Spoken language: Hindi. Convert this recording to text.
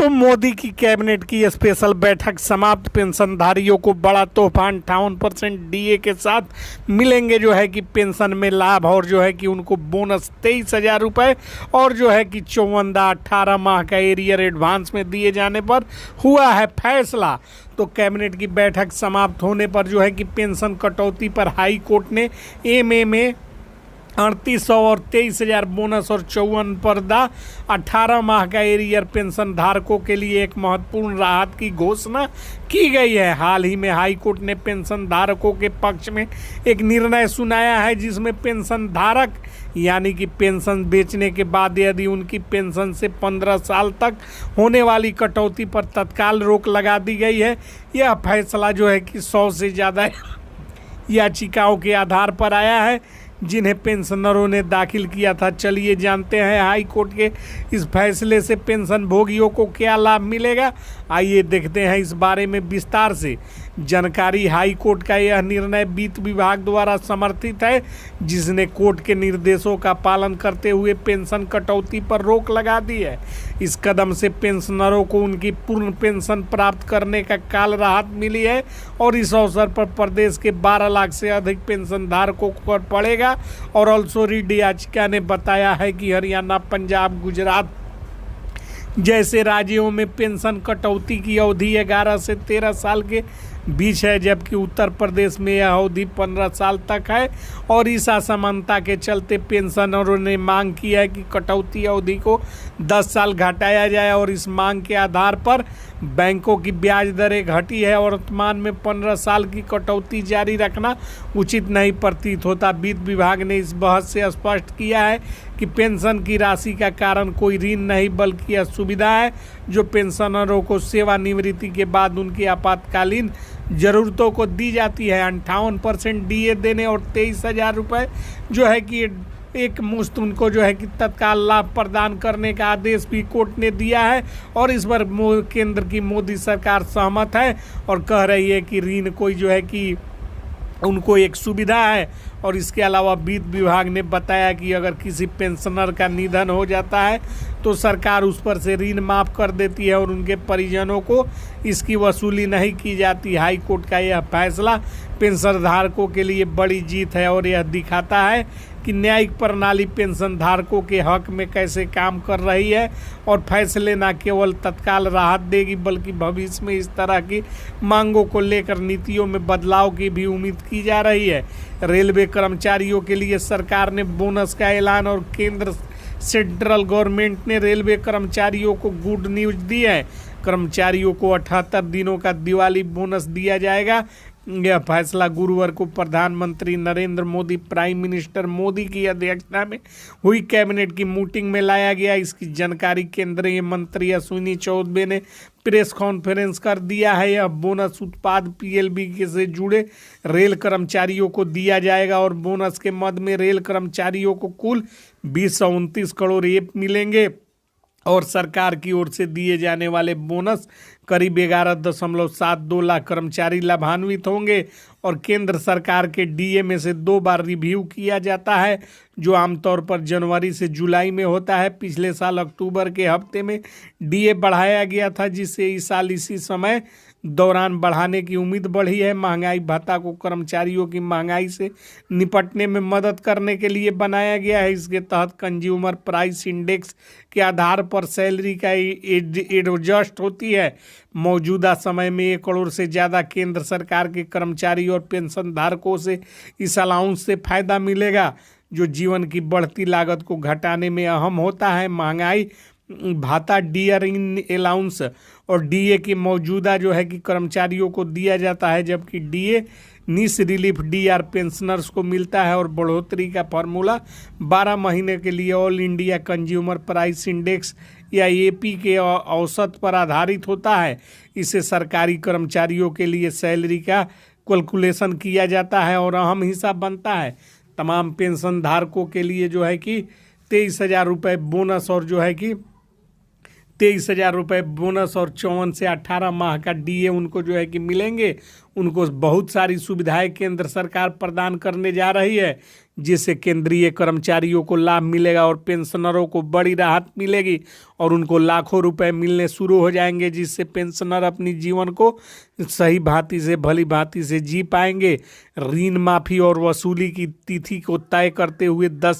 तो मोदी की कैबिनेट की स्पेशल बैठक समाप्त। पेंशनधारियों को बड़ा तोहफा 58% डीए के साथ मिलेंगे जो है कि पेंशन में लाभ, और जो है कि उनको बोनस 23,000 रुपये, और जो है कि 18 माह का एरियर एडवांस में दिए जाने पर हुआ है फैसला। तो कैबिनेट की बैठक समाप्त होने पर जो है कि पेंशन कटौती पर हाई कोर्ट ने एमए में 3800 और 23,000 बोनस और 18 माह का एरियर पेंशन धारकों के लिए एक महत्वपूर्ण राहत की घोषणा की गई है। हाल ही में हाई कोर्ट ने पेंशन धारकों के पक्ष में एक निर्णय सुनाया है, जिसमें पेंशन धारक यानी कि पेंशन बेचने के बाद यदि उनकी पेंशन से 15 साल तक होने वाली कटौती पर तत्काल रोक लगा दी गई है। यह फैसला जो है कि 100 से ज़्यादा याचिकाओं के आधार पर आया है, जिन्हें पेंशनरों ने दाखिल किया था। चलिए जानते हैं हाई कोर्ट के इस फैसले से पेंशन भोगियों को क्या लाभ मिलेगा। आइए देखते हैं इस बारे में विस्तार से जानकारी। हाई कोर्ट का यह निर्णय वित्त विभाग द्वारा समर्थित है, जिसने कोर्ट के निर्देशों का पालन करते हुए पेंशन कटौती पर रोक लगा दी है। इस कदम से पेंशनरों को उनकी पूर्ण पेंशन प्राप्त करने का काल राहत मिली है, और इस अवसर पर प्रदेश के 12 लाख से अधिक पेंशन धारकों को पड़ेगा। और ऑल्सो रीड याचिका ने बताया है कि हरियाणा, पंजाब, गुजरात जैसे राज्यों में पेंशन कटौती की अवधि 11 से 13 साल के बीच है, जबकि उत्तर प्रदेश में यह अवधि 15 साल तक है। और इस असमानता के चलते पेंशनरों ने मांग की है कि कटौती अवधि को 10 साल घटाया जाए, और इस मांग के आधार पर बैंकों की ब्याज दरें घटी है, और वर्तमान में 15 साल की कटौती जारी रखना उचित नहीं प्रतीत होता। वित्त विभाग ने इस बहस से स्पष्ट किया है कि पेंशन की राशि का कारण कोई ऋण नहीं, बल्कि यह सुविधा है जो पेंशनरों को सेवानिवृत्ति के बाद उनकी आपातकालीन ज़रूरतों को दी जाती है। 58% डीए देने और 23,000 रुपये जो है कि एक मुश्त उनको जो है कि तत्काल लाभ प्रदान करने का आदेश भी कोर्ट ने दिया है। और इस पर केंद्र की मोदी सरकार सहमत है और कह रही है कि ऋण कोई जो है कि उनको एक सुविधा है। और इसके अलावा वित्त विभाग ने बताया कि अगर किसी पेंशनर का निधन हो जाता है तो सरकार उस पर से ऋण माफ़ कर देती है, और उनके परिजनों को इसकी वसूली नहीं की जाती। हाई कोर्ट का यह फैसला पेंशन धारकों के लिए बड़ी जीत है, और यह दिखाता है कि न्यायिक प्रणाली पेंशन धारकों के हक में कैसे काम कर रही है। और फैसले न केवल तत्काल राहत देगी, बल्कि भविष्य में इस तरह की मांगों को लेकर नीतियों में बदलाव की भी उम्मीद की जा रही है। रेलवे कर्मचारियों के लिए सरकार ने बोनस का ऐलान, और केंद्र सेंट्रल गवर्नमेंट ने रेलवे कर्मचारियों को गुड न्यूज दी है। कर्मचारियों को 78 दिनों का दिवाली बोनस दिया जाएगा। यह फैसला गुरुवार को प्रधानमंत्री नरेंद्र मोदी, प्राइम मिनिस्टर मोदी की अध्यक्षता में हुई कैबिनेट की मीटिंग में लाया गया। इसकी जानकारी केंद्रीय मंत्री अश्विनी चौबे ने प्रेस कॉन्फ्रेंस कर दिया है। यह बोनस उत्पाद पीएलबी से जुड़े रेल कर्मचारियों को दिया जाएगा, और बोनस के मद में रेल कर्मचारियों को कुल 229 करोड़ मिलेंगे। और सरकार की ओर से दिए जाने वाले बोनस करीब 11.72 लाख कर्मचारी लाभान्वित होंगे। और केंद्र सरकार के डीए में से 2 बार रिव्यू किया जाता है, जो आमतौर पर जनवरी से जुलाई में होता है। पिछले साल अक्टूबर के हफ्ते में डीए बढ़ाया गया था, जिससे इस साल इसी समय दौरान बढ़ाने की उम्मीद बढ़ी है। महंगाई भत्ता को कर्मचारियों की महंगाई से निपटने में मदद करने के लिए बनाया गया है। इसके तहत कंज्यूमर प्राइस इंडेक्स के आधार पर सैलरी का एडजस्ट होती है। मौजूदा समय में 1 करोड़ से ज़्यादा केंद्र सरकार के कर्मचारी और पेंशन धारकों से इस अलाउंस से फ़ायदा मिलेगा, जो जीवन की बढ़ती लागत को घटाने में अहम होता है। महंगाई भाता, डियर इन अलाउंस और डीए की मौजूदा जो है कि कर्मचारियों को दिया जाता है, जबकि डीए निस रिलीफ डीआर पेंशनर्स को मिलता है। और बढ़ोतरी का फार्मूला 12 महीने के लिए all India consumer price index या एपी के औसत पर आधारित होता है। इसे सरकारी कर्मचारियों के लिए सैलरी का कैलकुलेशन किया जाता है और अहम हिस्सा बनता है। तमाम पेंशन धारकों के लिए जो है कि 23,000 रुपये बोनस, और जो है कि 23,000 रुपये बोनस और 54 से 18 माह का डीए उनको जो है कि मिलेंगे। उनको बहुत सारी सुविधाएं केंद्र सरकार प्रदान करने जा रही है। जिससे केंद्रीय कर्मचारियों को लाभ मिलेगा और पेंशनरों को बड़ी राहत मिलेगी और उनको लाखों रुपए मिलने शुरू हो जाएंगे, जिससे पेंशनर अपनी जीवन को सही भांति से भली भांति से जी पाएंगे। ऋण माफी और वसूली की तिथि को तय करते हुए 10